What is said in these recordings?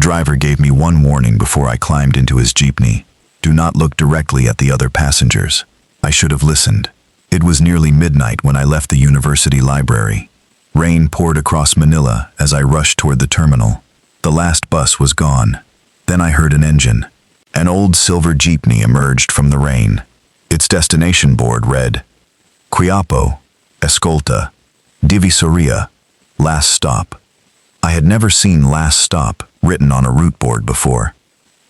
driver gave me one warning before I climbed into his jeepney. Do not look directly at the other passengers. I should have listened. It was nearly midnight when I left the university library. Rain poured across Manila as I rushed toward the terminal. The last bus was gone. Then I heard an engine. An old silver jeepney emerged from the rain. Its destination board read, Quiapo, Escolta, Divisoria, Last Stop. I had never seen Last Stop written on a route board before.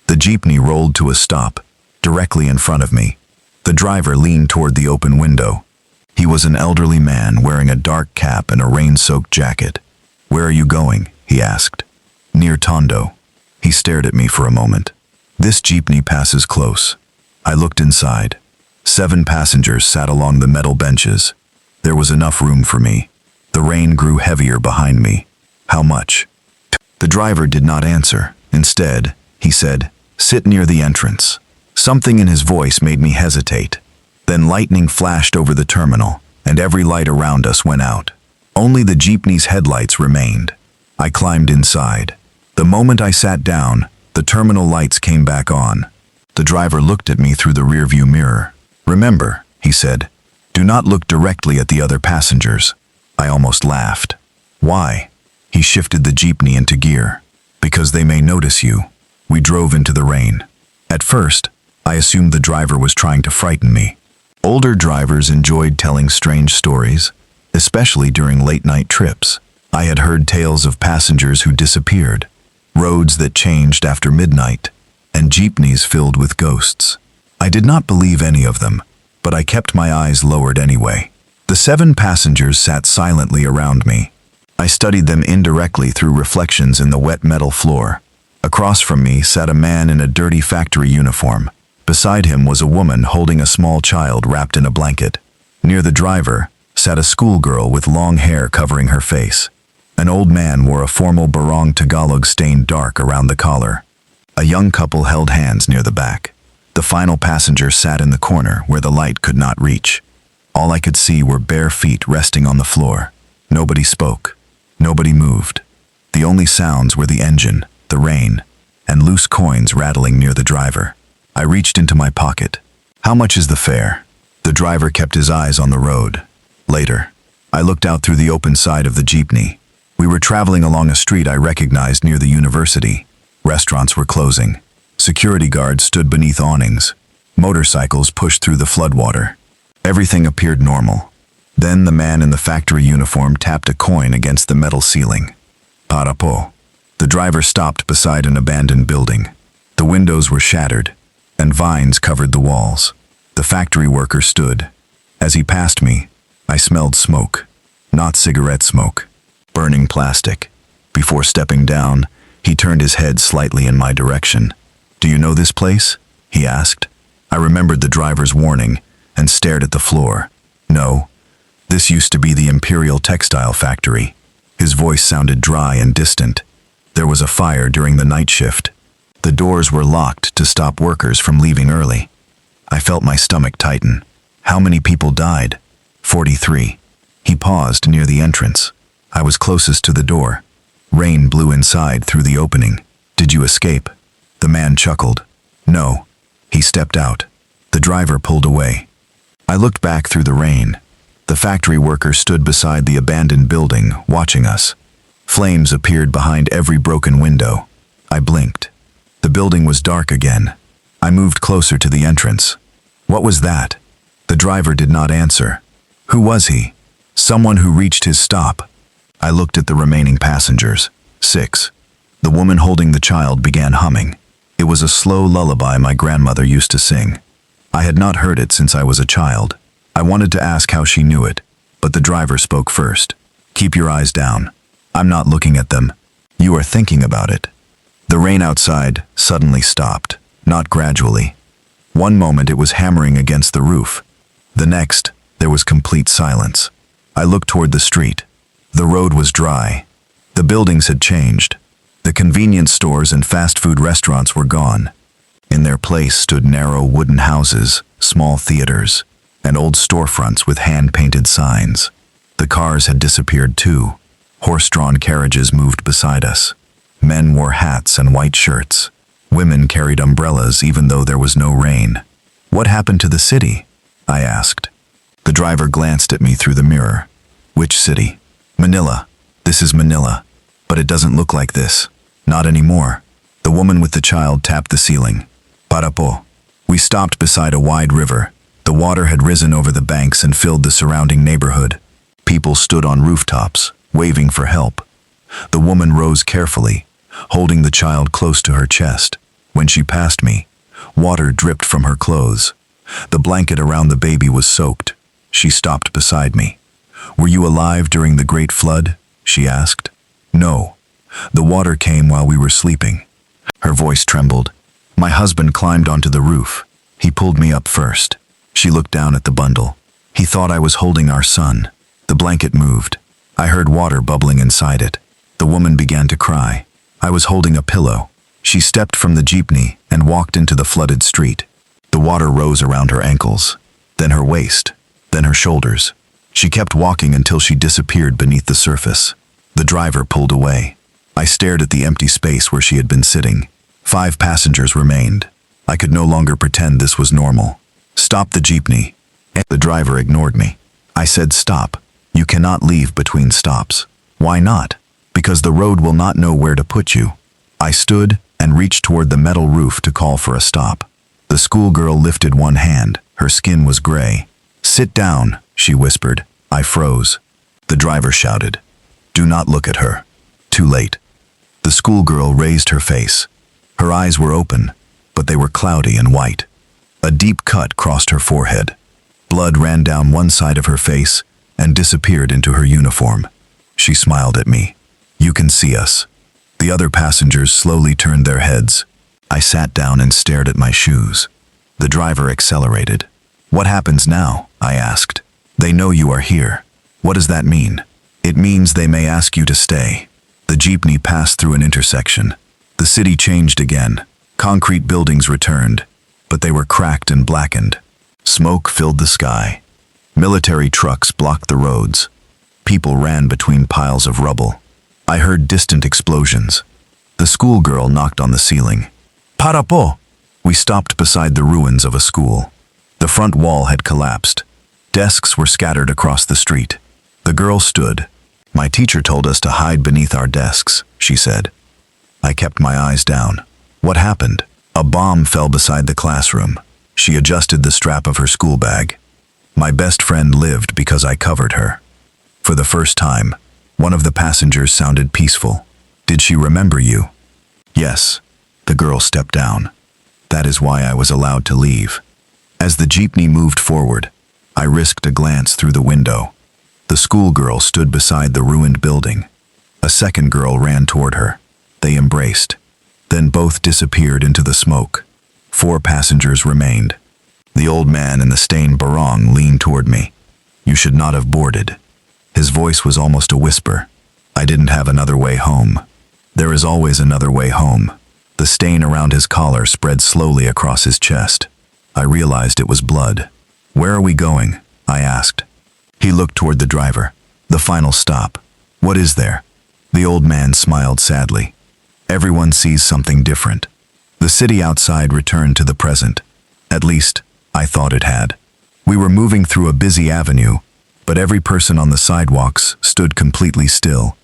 The jeepney rolled to a stop, directly in front of me. The driver leaned toward the open window. He was an elderly man wearing a dark cap and a rain-soaked jacket. Where are you going? He asked. Near Tondo. He stared at me for a moment. This jeepney passes close. I looked inside. 7 passengers sat along the metal benches. There was enough room for me. The rain grew heavier behind me. How much? The driver did not answer. Instead, he said, sit near the entrance. Something in his voice made me hesitate. Then lightning flashed over the terminal, and every light around us went out. Only the jeepney's headlights remained. I climbed inside. The moment I sat down, the terminal lights came back on. The driver looked at me through the rearview mirror. Remember, he said, do not look directly at the other passengers. I almost laughed. Why? He shifted the jeepney into gear. Because they may notice you. We drove into the rain. At first, I assumed the driver was trying to frighten me. Older drivers enjoyed telling strange stories, especially during late-night trips. I had heard tales of passengers who disappeared, roads that changed after midnight, and jeepneys filled with ghosts. I did not believe any of them, but I kept my eyes lowered anyway. The 7 passengers sat silently around me. I studied them indirectly through reflections in the wet metal floor. Across from me sat a man in a dirty factory uniform. Beside him was a woman holding a small child wrapped in a blanket. Near the driver sat a schoolgirl with long hair covering her face. An old man wore a formal barong Tagalog stained dark around the collar. A young couple held hands near the back. The final passenger sat in the corner where the light could not reach. All I could see were bare feet resting on the floor. Nobody spoke. Nobody moved. The only sounds were the engine, the rain, and loose coins rattling near the driver. I reached into my pocket. How much is the fare? The driver kept his eyes on the road. Later, I looked out through the open side of the jeepney. We were traveling along a street I recognized near the university. Restaurants were closing. Security guards stood beneath awnings. Motorcycles pushed through the floodwater. Everything appeared normal. Then the man in the factory uniform tapped a coin against the metal ceiling. Para po. The driver stopped beside an abandoned building. The windows were shattered, and vines covered the walls. The factory worker stood. As he passed me, I smelled smoke. Not cigarette smoke. Burning plastic. Before stepping down, he turned his head slightly in my direction. Do you know this place? He asked. I remembered the driver's warning and stared at the floor. No, this used to be the Imperial Textile Factory. His voice sounded dry and distant. There was a fire during the night shift. The doors were locked to stop workers from leaving early. I felt my stomach tighten. How many people died? 43. He paused near the entrance. I was closest to the door. Rain blew inside through the opening. Did you escape? The man chuckled. No. He stepped out. The driver pulled away. I looked back through the rain. The factory worker stood beside the abandoned building, watching us. Flames appeared behind every broken window. I blinked. The building was dark again. I moved closer to the entrance. What was that? The driver did not answer. Who was he? Someone who reached his stop. I looked at the remaining passengers. 6. The woman holding the child began humming. It was a slow lullaby my grandmother used to sing. I had not heard it since I was a child. I wanted to ask how she knew it, but the driver spoke first. Keep your eyes down. I'm not looking at them. You are thinking about it. The rain outside suddenly stopped, not gradually. One moment it was hammering against the roof. The next, there was complete silence. I looked toward the street. The road was dry. The buildings had changed. The convenience stores and fast food restaurants were gone. In their place stood narrow wooden houses, small theaters, and old storefronts with hand-painted signs. The cars had disappeared too. Horse-drawn carriages moved beside us. Men wore hats and white shirts. Women carried umbrellas even though there was no rain. "What happened to the city?" I asked. The driver glanced at me through the mirror. "Which city?" "Manila. This is Manila. But it doesn't look like this. Not anymore." The woman with the child tapped the ceiling. "Para po." We stopped beside a wide river. The water had risen over the banks and filled the surrounding neighborhood. People stood on rooftops, waving for help. The woman rose carefully, holding the child close to her chest. When she passed me, water dripped from her clothes. The blanket around the baby was soaked. She stopped beside me. "Were you alive during the Great Flood?" she asked. "No. The water came while we were sleeping." Her voice trembled. "My husband climbed onto the roof. He pulled me up first." She looked down at the bundle. "He thought I was holding our son." The blanket moved. I heard water bubbling inside it. The woman began to cry. I was holding a pillow. She stepped from the jeepney and walked into the flooded street. The water rose around her ankles, then her waist, then her shoulders. She kept walking until she disappeared beneath the surface. The driver pulled away. I stared at the empty space where she had been sitting. 5 passengers remained. I could no longer pretend this was normal. "Stop the jeepney." The driver ignored me. I said, "Stop. You cannot leave between stops." "Why not?" "Because the road will not know where to put you." I stood and reached toward the metal roof to call for a stop. The schoolgirl lifted one hand. Her skin was gray. "Sit down," she whispered. I froze. The driver shouted, "Do not look at her." Too late. The schoolgirl raised her face. Her eyes were open, but they were cloudy and white. A deep cut crossed her forehead. Blood ran down one side of her face and disappeared into her uniform. She smiled at me. "You can see us." The other passengers slowly turned their heads. I sat down and stared at my shoes. The driver accelerated. "What happens now?" I asked. "They know you are here." "What does that mean?" "It means they may ask you to stay." The jeepney passed through an intersection. The city changed again. Concrete buildings returned, but they were cracked and blackened. Smoke filled the sky. Military trucks blocked the roads. People ran between piles of rubble. I heard distant explosions. The schoolgirl knocked on the ceiling. "Para po!" We stopped beside the ruins of a school. The front wall had collapsed. Desks were scattered across the street. The girl stood. "My teacher told us to hide beneath our desks," she said. I kept my eyes down. "What happened?" "A bomb fell beside the classroom." She adjusted the strap of her school bag. "My best friend lived because I covered her." For the first time, one of the passengers sounded peaceful. "Did she remember you?" "Yes." The girl stepped down. "That is why I was allowed to leave." As the jeepney moved forward, I risked a glance through the window. The schoolgirl stood beside the ruined building. A second girl ran toward her. They embraced. Then both disappeared into the smoke. 4 passengers remained. The old man in the stained barong leaned toward me. "You should not have boarded." His voice was almost a whisper. I didn't have another way home. There is always another way home. The stain around his collar spread slowly across his chest. I realized it was blood. "Where are we going?" I asked. He looked toward the driver. "The final stop." "What is there?" The old man smiled sadly. "Everyone sees something different." The city outside returned to the present. At least, I thought it had. We were moving through a busy avenue, but every person on the sidewalks stood completely still.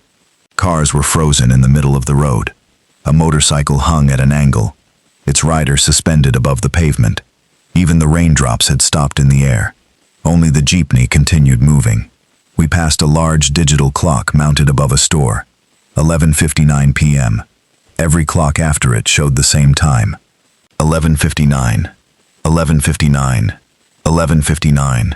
Cars were frozen in the middle of the road. A motorcycle hung at an angle, its rider suspended above the pavement. Even the raindrops had stopped in the air. Only the jeepney continued moving. We passed a large digital clock mounted above a store. 11:59 p.m. Every clock after it showed the same time. 11:59. 11:59. 11:59.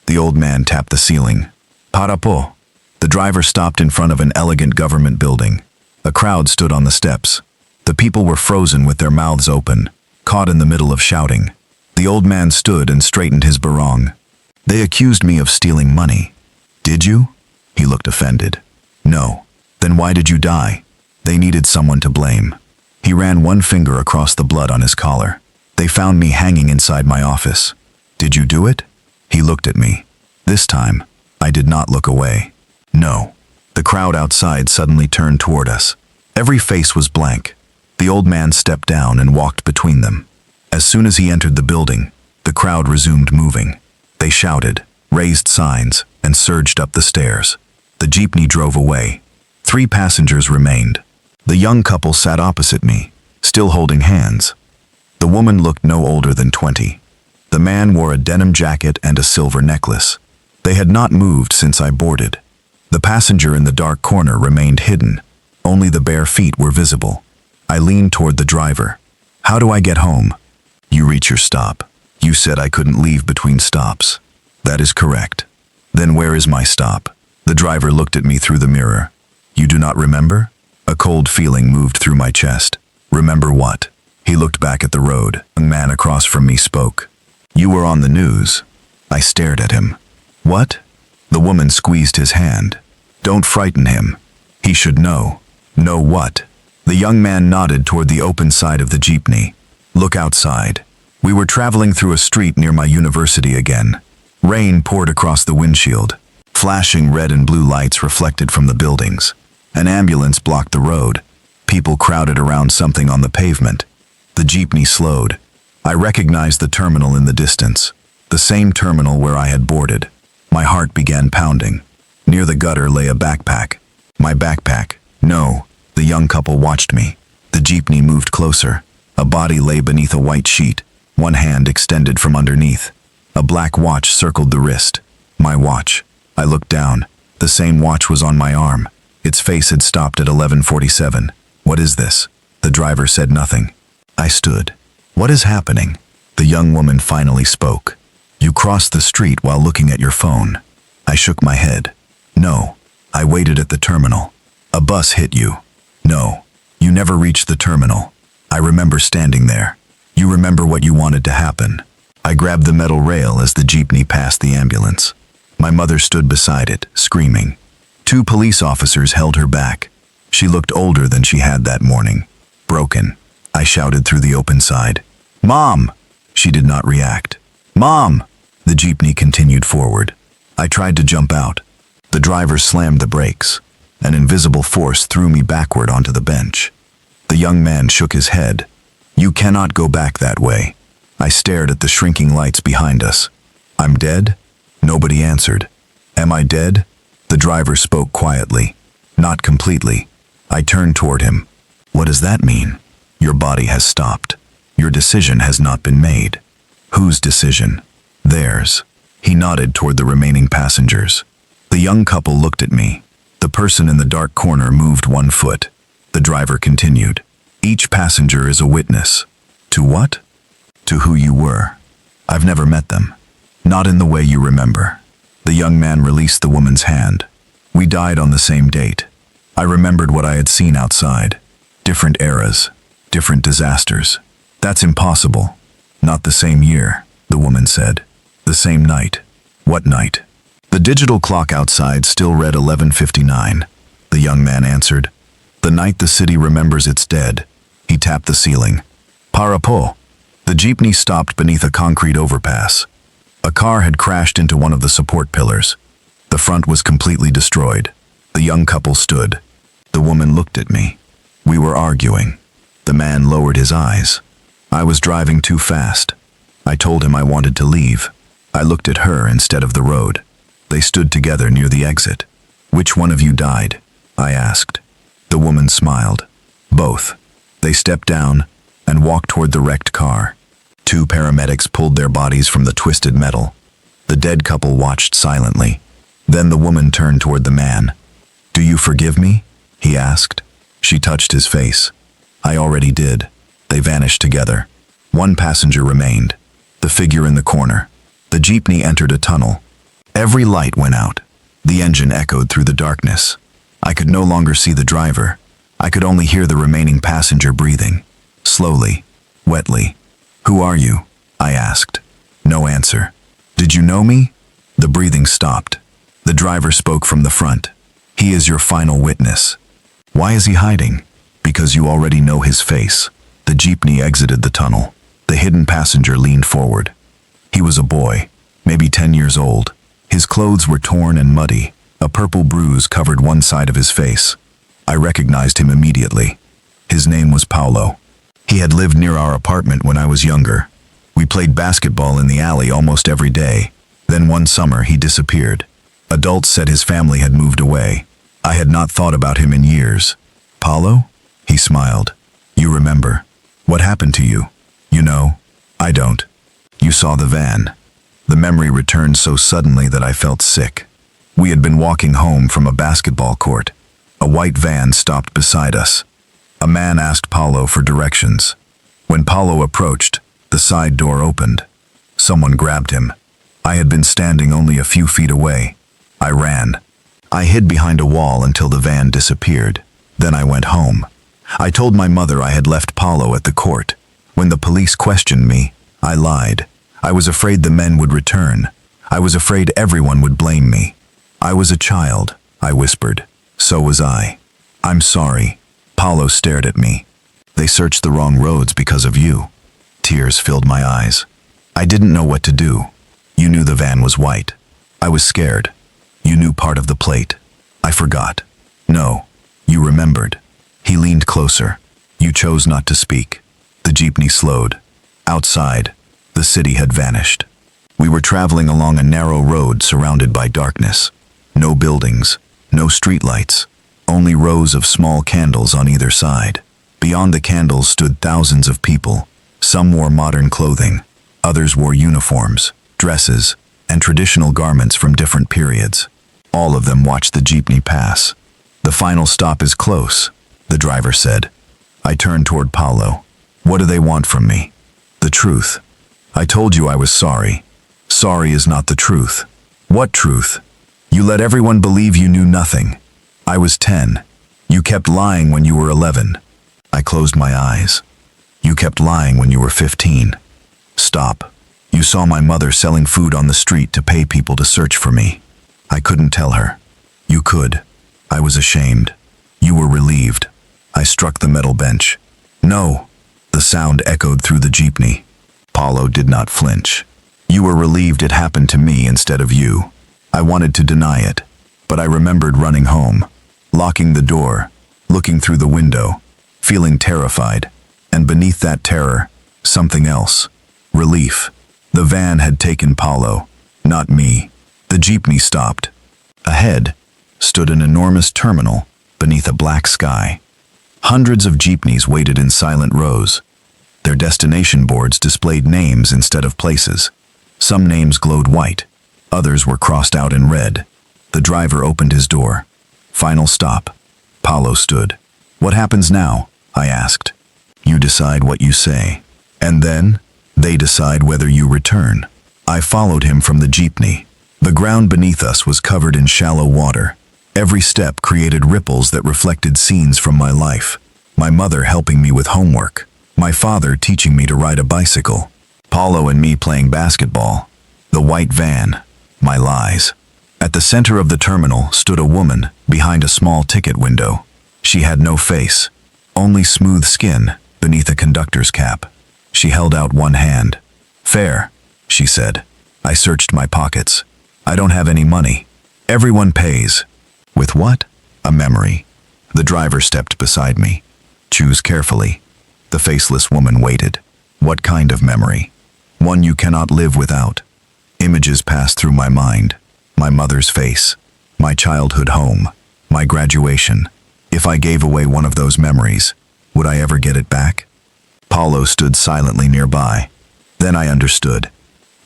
The old man tapped the ceiling. "Para po." The driver stopped in front of an elegant government building. A crowd stood on the steps. The people were frozen with their mouths open, caught in the middle of shouting. The old man stood and straightened his barong. "They accused me of stealing money." "Did you?" He looked offended. "No." "Then why did you die?" "They needed someone to blame." He ran one finger across the blood on his collar. "They found me hanging inside my office." "Did you do it?" He looked at me. This time, I did not look away. "No." The crowd outside suddenly turned toward us. Every face was blank. The old man stepped down and walked between them. As soon as he entered the building, the crowd resumed moving. They shouted, raised signs, and surged up the stairs. The jeepney drove away. 3 passengers remained. The young couple sat opposite me, still holding hands. The woman looked no older than 20. The man wore a denim jacket and a silver necklace. They had not moved since I boarded. The passenger in the dark corner remained hidden. Only the bare feet were visible. I leaned toward the driver. How do I get home? You reach your stop. You said I couldn't leave between stops. That is correct. Then where is my stop? The driver looked at me through the mirror. You do not remember? A cold feeling moved through my chest. Remember what? He looked back at the road. A man across from me spoke. You were on the news. I stared at him. What? The woman squeezed his hand. Don't frighten him. He should know. Know what? The young man nodded toward the open side of the jeepney. Look outside. We were traveling through a street near my university again. Rain poured across the windshield. Flashing red and blue lights reflected from the buildings. An ambulance blocked the road. People crowded around something on the pavement. The jeepney slowed. I recognized the terminal in the distance. The same terminal where I had boarded. My heart began pounding. Near the gutter lay a backpack. My backpack. No. The young couple watched me. The jeepney moved closer. A body lay beneath a white sheet, one hand extended from underneath. A black watch circled the wrist. My watch. I looked down. The same watch was on my arm. Its face had stopped at 11:47. What is this? The driver said nothing. I stood. What is happening? The young woman finally spoke. You crossed the street while looking at your phone. I shook my head. No. I waited at the terminal. A bus hit you. No. You never reached the terminal. I remember standing there. You remember what you wanted to happen. I grabbed the metal rail as the jeepney passed the ambulance. My mother stood beside it, screaming. 2 police officers held her back. She looked older than she had that morning. Broken. I shouted through the open side. Mom! She did not react. Mom! The jeepney continued forward. I tried to jump out. The driver slammed the brakes. An invisible force threw me backward onto the bench. The young man shook his head. You cannot go back that way. I stared at the shrinking lights behind us. I'm dead? Nobody answered. Am I dead? The driver spoke quietly. Not completely. I turned toward him. What does that mean? Your body has stopped. Your decision has not been made. Whose decision? Theirs. He nodded toward the remaining passengers. The young couple looked at me. The person in the dark corner moved 1 foot. The driver continued. Each passenger is a witness. To what? To who you were. I've never met them. Not in the way you remember. The young man released the woman's hand. We died on the same date. I remembered what I had seen outside. Different eras. Different disasters. That's impossible. Not the same year, the woman said. The same night. What night? The digital clock outside still read 11:59. The young man answered. The night the city remembers its dead. He tapped the ceiling. Para po. The jeepney stopped beneath a concrete overpass. A car had crashed into one of the support pillars. The front was completely destroyed. The young couple stood. The woman looked at me. We were arguing. The man lowered his eyes. I was driving too fast. I told him I wanted to leave. I looked at her instead of the road. They stood together near the exit. Which one of you died? I asked. The woman smiled. Both. They stepped down and walked toward the wrecked car. 2 paramedics pulled their bodies from the twisted metal. The dead couple watched silently. Then the woman turned toward the man. Do you forgive me? He asked. She touched his face. I already did. They vanished together. 1 passenger remained. The figure in the corner. The jeepney entered a tunnel. Every light went out. The engine echoed through the darkness. I could no longer see the driver. I could only hear the remaining passenger breathing. Slowly. Wetly. Who are you? I asked. No answer. Did you know me? The breathing stopped. The driver spoke from the front. He is your final witness. Why is he hiding? Because you already know his face. The jeepney exited the tunnel. The hidden passenger leaned forward. He was a boy, maybe 10 years old. His clothes were torn and muddy. A purple bruise covered one side of his face. I recognized him immediately. His name was Paulo. He had lived near our apartment when I was younger. We played basketball in the alley almost every day. Then one summer he disappeared. Adults said his family had moved away. I had not thought about him in years. Paulo? He smiled. You remember. What happened to you? You know, I don't. You saw the van. The memory returned so suddenly that I felt sick. We had been walking home from a basketball court. A white van stopped beside us. A man asked Paulo for directions. When Paulo approached, the side door opened. Someone grabbed him. I had been standing only a few feet away. I ran. I hid behind a wall until the van disappeared. Then I went home. I told my mother I had left Paulo at the court. When the police questioned me, I lied. I was afraid the men would return. I was afraid everyone would blame me. I was a child, I whispered. So was I. I'm sorry. Paulo stared at me. They searched the wrong roads because of you. Tears filled my eyes. I didn't know what to do. You knew the van was white. I was scared. You knew part of the plate. I forgot. No, you remembered. He leaned closer. You chose not to speak. The jeepney slowed. Outside, the city had vanished. We were traveling along a narrow road surrounded by darkness. No buildings, no streetlights, only rows of small candles on either side. Beyond the candles stood thousands of people. Some wore modern clothing. Others wore uniforms, dresses, and traditional garments from different periods. All of them watched the jeepney pass. The final stop is close, the driver said. I turned toward Paulo. What do they want from me? The truth. I told you I was sorry. Sorry is not the truth. What truth? You let everyone believe you knew nothing. I was 10. You kept lying when you were 11. I closed my eyes. You kept lying when you were 15. Stop. You saw my mother selling food on the street to pay people to search for me. I couldn't tell her. You could. I was ashamed. You were relieved. I struck the metal bench. No. The sound echoed through the jeepney. Paulo did not flinch. You were relieved it happened to me instead of you. I wanted to deny it, but I remembered running home, locking the door, looking through the window, feeling terrified, and beneath that terror, something else. Relief. The van had taken Paulo, not me. The jeepney stopped. Ahead stood an enormous terminal beneath a black sky. Hundreds of jeepneys waited in silent rows. Their destination boards displayed names instead of places. Some names glowed white. Others were crossed out in red. The driver opened his door. Final stop. Paulo stood. What happens now? I asked. You decide what you say. And then, they decide whether you return. I followed him from the jeepney. The ground beneath us was covered in shallow water. Every step created ripples that reflected scenes from my life. My mother helping me with homework. My father teaching me to ride a bicycle. Paulo and me playing basketball. The white van. My lies. At the center of the terminal stood a woman behind a small ticket window. She had no face, only smooth skin beneath a conductor's cap. She held out one hand. Fare, she said. I searched my pockets. I don't have any money. Everyone pays. With what? A memory. The driver stepped beside me. Choose carefully. The faceless woman waited. What kind of memory? One you cannot live without. Images passed through my mind. My mother's face. My childhood home. My graduation. If I gave away one of those memories, would I ever get it back? Paulo stood silently nearby. Then I understood.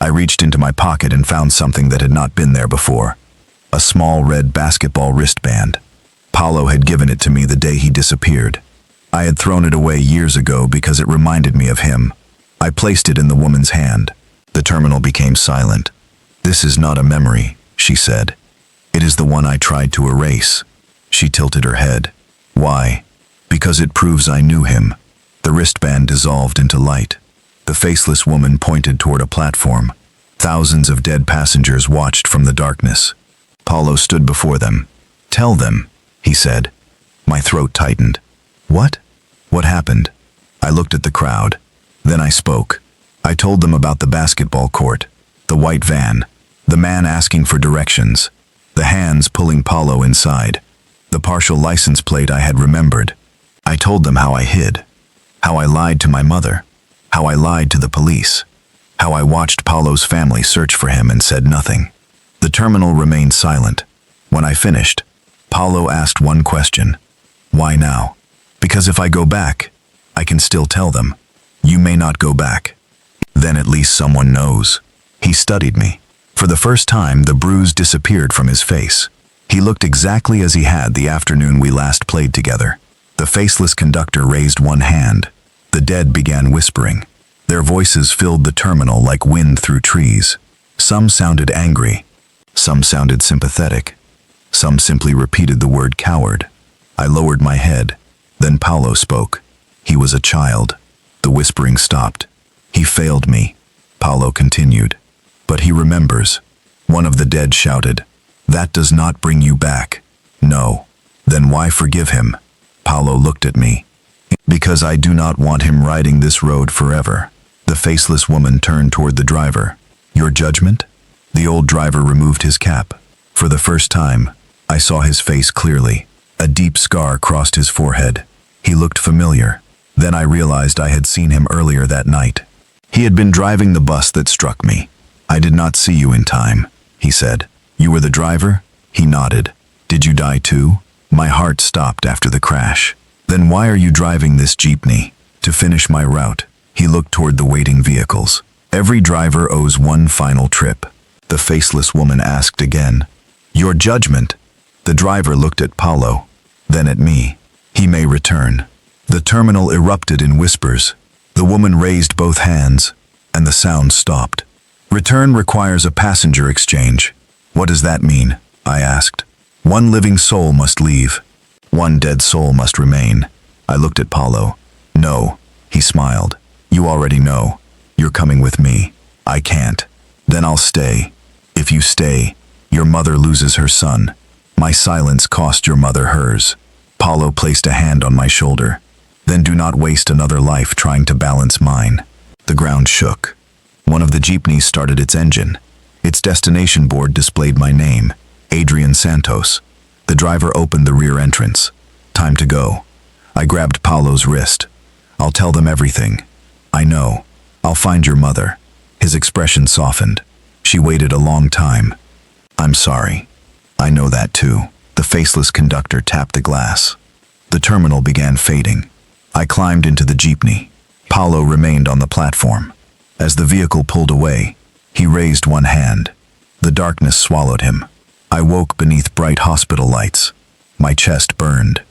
I reached into my pocket and found something that had not been there before. A small red basketball wristband. Paulo had given it to me the day he disappeared. I had thrown it away years ago because it reminded me of him. I placed it in the woman's hand. The terminal became silent. This is not a memory, she said. It is the one I tried to erase. She tilted her head. Why? Because it proves I knew him. The wristband dissolved into light. The faceless woman pointed toward a platform. Thousands of dead passengers watched from the darkness. Paulo stood before them. Tell them, he said. My throat tightened. What? What happened? I looked at the crowd. Then I spoke. I told them about the basketball court, the white van, the man asking for directions, the hands pulling Paulo inside. The partial license plate I had remembered. I told them how I hid, how I lied to my mother, how I lied to the police, how I watched Paulo's family search for him and said nothing. The terminal remained silent. When I finished, Paulo asked one question. Why now? Because if I go back, I can still tell them. You may not go back. Then at least someone knows. He studied me. For the first time, the bruise disappeared from his face. He looked exactly as he had the afternoon we last played together. The faceless conductor raised one hand. The dead began whispering. Their voices filled the terminal like wind through trees. Some sounded angry. Some sounded sympathetic. Some simply repeated the word coward. I lowered my head. Then Paulo spoke. He was a child. The whispering stopped. He failed me. Paulo continued. But he remembers. One of the dead shouted. That does not bring you back. No. Then why forgive him? Paulo looked at me. Because I do not want him riding this road forever. The faceless woman turned toward the driver. Your judgment? The old driver removed his cap. For the first time, I saw his face clearly. A deep scar crossed his forehead. He looked familiar. Then I realized I had seen him earlier that night. He had been driving the bus that struck me. I did not see you in time, he said. You were the driver? He nodded. Did you die too? My heart stopped after the crash. Then why are you driving this jeepney? To finish my route. He looked toward the waiting vehicles. Every driver owes one final trip. The faceless woman asked again. Your judgment? The driver looked at Paulo, then at me. He may return. The terminal erupted in whispers. The woman raised both hands, and the sound stopped. Return requires a passenger exchange. What does that mean? I asked. One living soul must leave. One dead soul must remain. I looked at Paulo. No, he smiled. You already know. You're coming with me. I can't. Then I'll stay. If you stay, your mother loses her son. My silence cost your mother hers. Paulo placed a hand on my shoulder. Then do not waste another life trying to balance mine. The ground shook. One of the jeepneys started its engine. Its destination board displayed my name, Adrian Santos. The driver opened the rear entrance. Time to go. I grabbed Paulo's wrist. I'll tell them everything. I know. I'll find your mother. His expression softened. She waited a long time. I'm sorry. I know that too. The faceless conductor tapped the glass. The terminal began fading. I climbed into the jeepney. Paulo remained on the platform. As the vehicle pulled away, he raised one hand. The darkness swallowed him. I woke beneath bright hospital lights. My chest burned.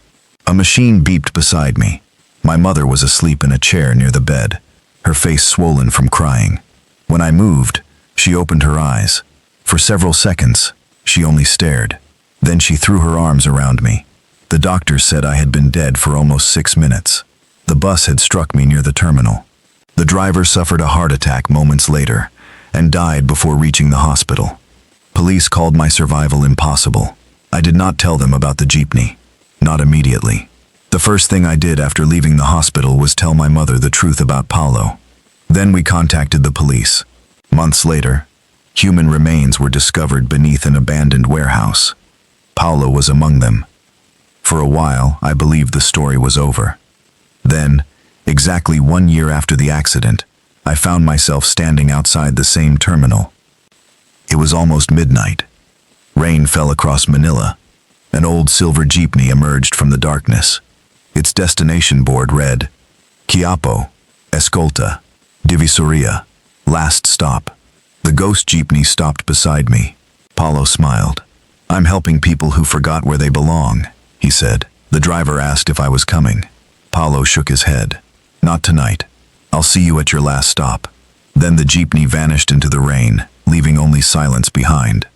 A machine beeped beside me. My mother was asleep in a chair near the bed, her face swollen from crying. When I moved, she opened her eyes. For several seconds, she only stared. Then she threw her arms around me. The doctors said I had been dead for almost 6 minutes. The bus had struck me near the terminal. The driver suffered a heart attack moments later and died before reaching the hospital. Police called my survival impossible. I did not tell them about the jeepney. Not immediately. The first thing I did after leaving the hospital was tell my mother the truth about Paulo. Then we contacted the police. Months later, human remains were discovered beneath an abandoned warehouse. Paulo was among them. For a while, I believed the story was over. Then, exactly 1 year after the accident, I found myself standing outside the same terminal. It was almost midnight. Rain fell across Manila. An old silver jeepney emerged from the darkness. Its destination board read, Quiapo, Escolta, Divisoria, last stop. The ghost jeepney stopped beside me. Paulo smiled. I'm helping people who forgot where they belong, he said. The driver asked if I was coming. Paulo shook his head. Not tonight. I'll see you at your last stop. Then the jeepney vanished into the rain, leaving only silence behind.